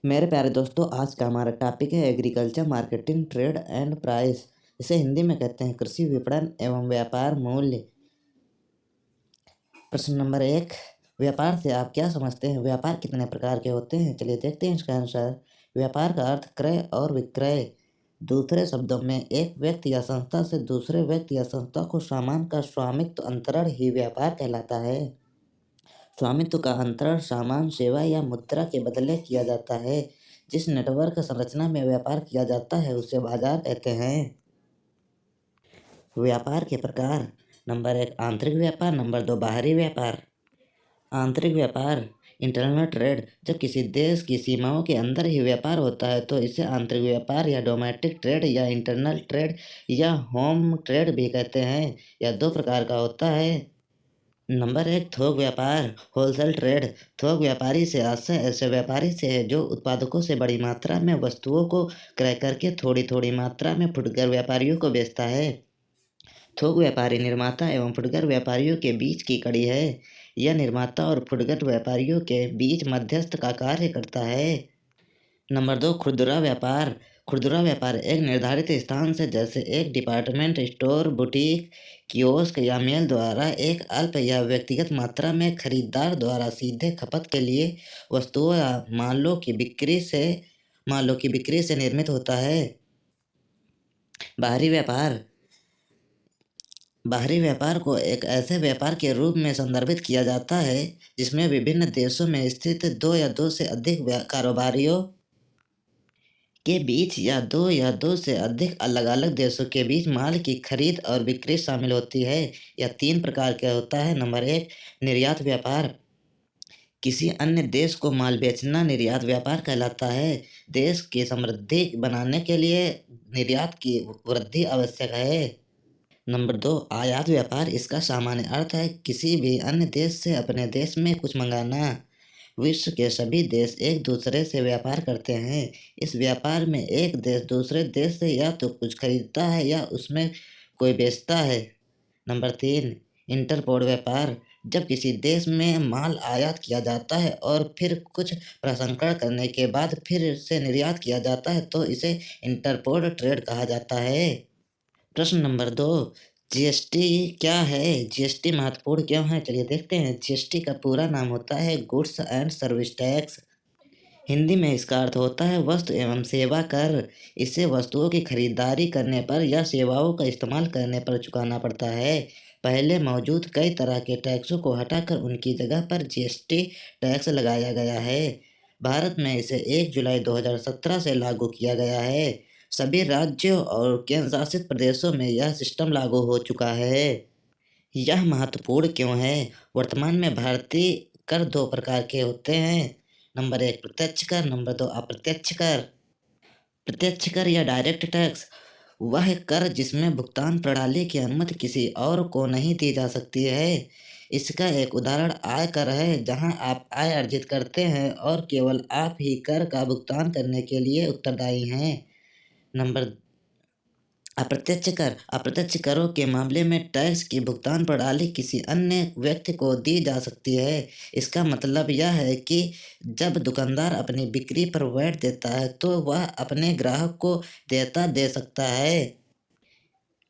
मेरे प्यारे दोस्तों, आज का हमारा टॉपिक है agriculture marketing trade and price. इसे हिंदी में कहते हैं कृषि विपणन एवं व्यापार मूल्य। प्रश्न नंबर 1, व्यापार से आप क्या समझते हैं? व्यापार कितने प्रकार के होते हैं? चलिए देखते हैं इसका आंसर। व्यापार का अर्थ क्रय और विक्रय। दूसरे शब्दों में एक व्यक्ति या संस्था से दूसरे व्यक्ति या संस्था को सामान का स्वामित्व अंतरण ही व्यापार कहलाता है। स्वामित्व का अंतरण सामान, सेवा या मुद्रा के बदले किया जाता है। जिस नेटवर्क संरचना में व्यापार किया जाता है उसे बाजार कहते हैं। व्यापार के प्रकार। नंबर 1, आंतरिक व्यापार। नंबर 2, बाहरी व्यापार। आंतरिक व्यापार, इंटरनल ट्रेड। जब किसी देश की सीमाओं के अंदर ही व्यापार होता है तो इसे आंतरिक व्यापार या डोमेस्टिक ट्रेड या इंटरनल ट्रेड या होम ट्रेड भी कहते हैं। यह दो प्रकार का होता है। नंबर 1, थोक व्यापार, होलसेल ट्रेड। थोक व्यापारी से आशय ऐसे व्यापारी से है जो उत्पादकों से बड़ी मात्रा में वस्तुओं को क्रय करके थोड़ी थोड़ी मात्रा में फुटकर व्यापारियों को बेचता है। थोक व्यापारी निर्माता एवं फुटकर व्यापारियों के बीच की कड़ी है। यह निर्माता और फुटकर व्यापारियों के बीच मध्यस्थ का कार्य करता है। नंबर 2, खुदरा व्यापार। खुदरा व्यापार एक निर्धारित स्थान से, जैसे एक डिपार्टमेंट स्टोर, बुटीक, कियोस्क या मेल द्वारा एक अल्प या व्यक्तिगत मात्रा में खरीदार द्वारा सीधे खपत के लिए वस्तुओं या मालों की बिक्री से निर्मित होता है। बाहरी व्यापार। बाहरी व्यापार को एक ऐसे व्यापार के रूप में संदर्भित किया जाता है जिसमें विभिन्न देशों में स्थित दो या दो से अधिक कारोबारियों के बीच या दो से अधिक अलग अलग देशों के बीच माल की खरीद और बिक्री शामिल होती है। यह तीन प्रकार का होता है। नंबर 1, निर्यात व्यापार। किसी अन्य देश को माल बेचना निर्यात व्यापार कहलाता है। देश की समृद्धि बनाने के लिए निर्यात की वृद्धि आवश्यक है। नंबर 2, आयात व्यापार। इसका सामान्य अर्थ है किसी भी अन्य देश से अपने देश में कुछ मंगाना। विश्व के सभी देश एक दूसरे से व्यापार करते हैं। इस व्यापार में एक देश दूसरे देश से या तो कुछ खरीदता है या उसमें कोई बेचता है। नंबर 3, इंटरपोर्ट व्यापार। जब किसी देश में माल आयात किया जाता है और फिर कुछ प्रसंस्करण करने के बाद फिर से निर्यात किया जाता है तो इसे इंटरपोर्ट ट्रेड कहा जाता है। प्रश्न नंबर 2, जीएसटी क्या है? जीएसटी महत्वपूर्ण क्यों है? चलिए देखते हैं। जीएसटी का पूरा नाम होता है goods and service tax. Hindi में इसका अर्थ होता है वस्तु एवं सेवा कर। इसे वस्तुओं की खरीदारी करने पर या सेवाओं का इस्तेमाल करने पर चुकाना पड़ता है। पहले मौजूद कई तरह के टैक्सों को हटाकर उनकी जगह पर जीएसटी टैक्स लगाया गया है। भारत में इसे 1 जुलाई 2017 से लागू किया गया है। सभी राज्यों और केंद्र शासित प्रदेशों में यह सिस्टम लागू हो चुका है। यह महत्वपूर्ण क्यों है? वर्तमान में भारतीय कर दो प्रकार के होते हैं। नंबर 1, प्रत्यक्ष कर। नंबर 2, अप्रत्यक्ष कर। प्रत्यक्ष कर या डायरेक्ट टैक्स वह कर जिसमें भुगतान प्रणाली की अनुमति किसी और को नहीं दी जा सकती है। इसका एक उदाहरण आय कर है, जहां आप आय अर्जित करते हैं और केवल आप ही कर का भुगतान करने के लिए उत्तरदायी हैं। नंबर अप्रत्यक्ष कर। अप्रत्यक्ष करों के मामले में टैक्स की भुगतान प्रणाली किसी अन्य व्यक्ति को दी जा सकती है। इसका मतलब यह है कि जब दुकानदार अपनी बिक्री पर वैट देता है तो वह अपने ग्राहक को देयता दे सकता है।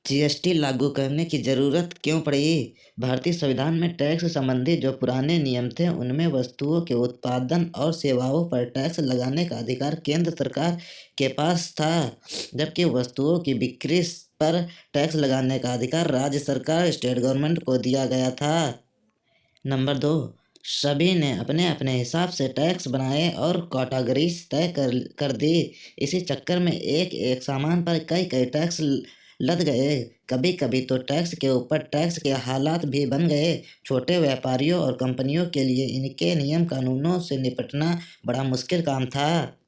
जीएसटी लागू करने की जरूरत क्यों पड़ी? भारतीय संविधान में टैक्स संबंधी जो पुराने नियम थे उनमें वस्तुओं के उत्पादन और सेवाओं पर टैक्स लगाने का अधिकार केंद्र सरकार के पास था, जबकि वस्तुओं की बिक्री पर टैक्स लगाने का अधिकार राज्य सरकार स्टेट गवर्नमेंट को दिया गया था। नंबर 2, सभी ने अपने अपने हिसाब से टैक्स बनाए और कैटेगरीज तय कर दी। इसी चक्कर में एक एक सामान पर कई कई टैक्स लद गए। कभी कभी तो टैक्स के ऊपर टैक्स के हालात भी बन गए। छोटे व्यापारियों और कंपनियों के लिए इनके नियम कानूनों से निपटना बड़ा मुश्किल काम था।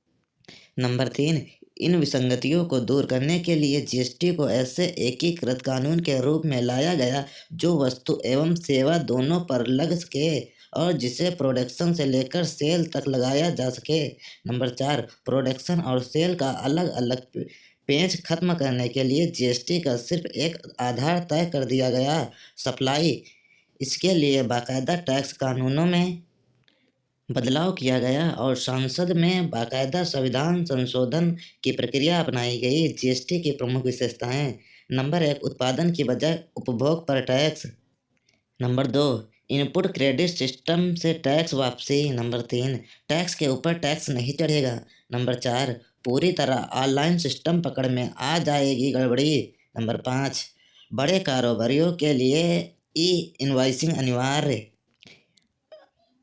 नंबर 3, इन विसंगतियों को दूर करने के लिए जीएसटी को ऐसे एकीकृत कानून के रूप में लाया गया जो वस्तु एवं सेवा दोनों पर लग सके और जिसे प्रोडक्शन से लेकर सेल तक लगाया जा सके। नंबर 4, प्रोडक्शन और सेल का अलग अलग पेंच खत्म करने के लिए जीएसटी का सिर्फ एक आधार तय कर दिया गया, सप्लाई। इसके लिए बाकायदा टैक्स कानूनों में बदलाव किया गया और संसद में बाकायदा संविधान संशोधन की प्रक्रिया अपनाई गई। जीएसटी की प्रमुख विशेषताएं। नंबर 1, उत्पादन की बजाय उपभोग पर tax. Number 2, input credit system से टैक्स वापसी। नंबर 3, टैक्स के ऊपर टैक्स नहीं चढ़ेगा। नंबर 4, पूरी तरह ऑनलाइन सिस्टम पकड़ में आ जाएगी गड़बड़ी। नंबर 5, बड़े कारोबारियों के लिए ई इनवॉइसिंग अनिवार्य।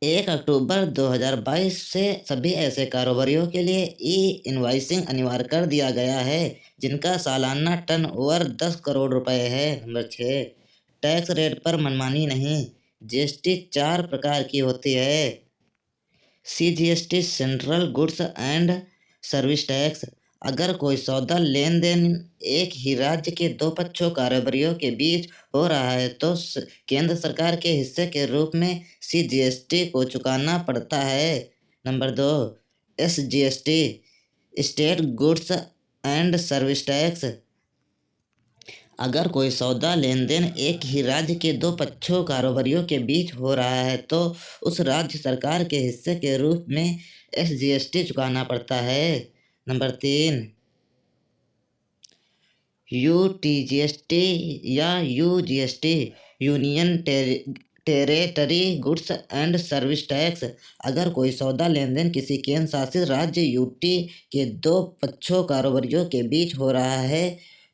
1 अक्टूबर 2022 से सभी ऐसे कारोबारियों के लिए ई इनवॉइसिंग अनिवार्य कर दिया गया है जिनका सालाना टर्नओवर 10 करोड़ रुपए है। नंबर 6, टैक्स रेट पर मनमानी नहीं। जीएसटी 4 प्रकार की होती है। CGST central goods and service tax. अगर कोई सौदा लेन देन एक ही राज्य के दो पक्षों कारोबारियों के बीच हो रहा है तो केंद्र सरकार के हिस्से के रूप में सीजीएसटी को चुकाना पड़ता है। Number 2, SGST state goods and service tax. अगर कोई सौदा लेन देन एक ही राज्य के दो पक्षों कारोबारियों के बीच हो रहा है तो उस राज्य सरकार के हिस्से के रूप में एसजीएसटी चुकाना पड़ता है। नंबर 3, यूटीजीएसटी या यूजीएसटी union territory goods and service tax. अगर कोई सौदा लेन देन किसी केंद्र शासित राज्य यूटी के दो पक्षों कारोबारियों के बीच हो रहा है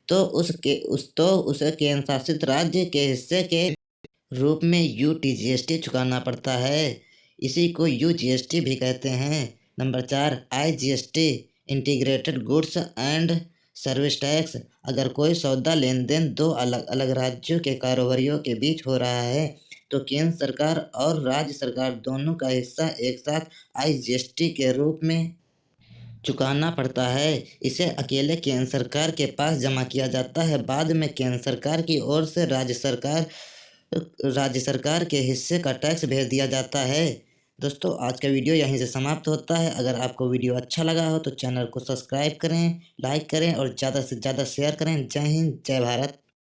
तो उसे केंद्र शासित राज्य के हिस्से के रूप में यूटीजीएसटी चुकाना पड़ता है। इसी को यूजीएसटी भी कहते हैं। Number 4, IGST integrated goods and service tax. अगर कोई सौदा लेन देन दो अलग अलग राज्यों के कारोबारियों के बीच हो रहा है तो केंद्र सरकार और राज्य सरकार दोनों का हिस्सा एक साथ आईजीएसटी के रूप में चुकाना पड़ता है। इसे अकेले केंद्र सरकार के पास जमा किया जाता है, बाद में केंद्र सरकार की ओर से राज्य सरकार के हिस्से का टैक्स भेज दिया जाता है। दोस्तों, आज का वीडियो यहीं से समाप्त होता है। अगर आपको वीडियो अच्छा लगा हो तो चैनल को सब्सक्राइब करें, लाइक करें और ज़्यादा से ज़्यादा शेयर करें। जय हिंद, जय भारत।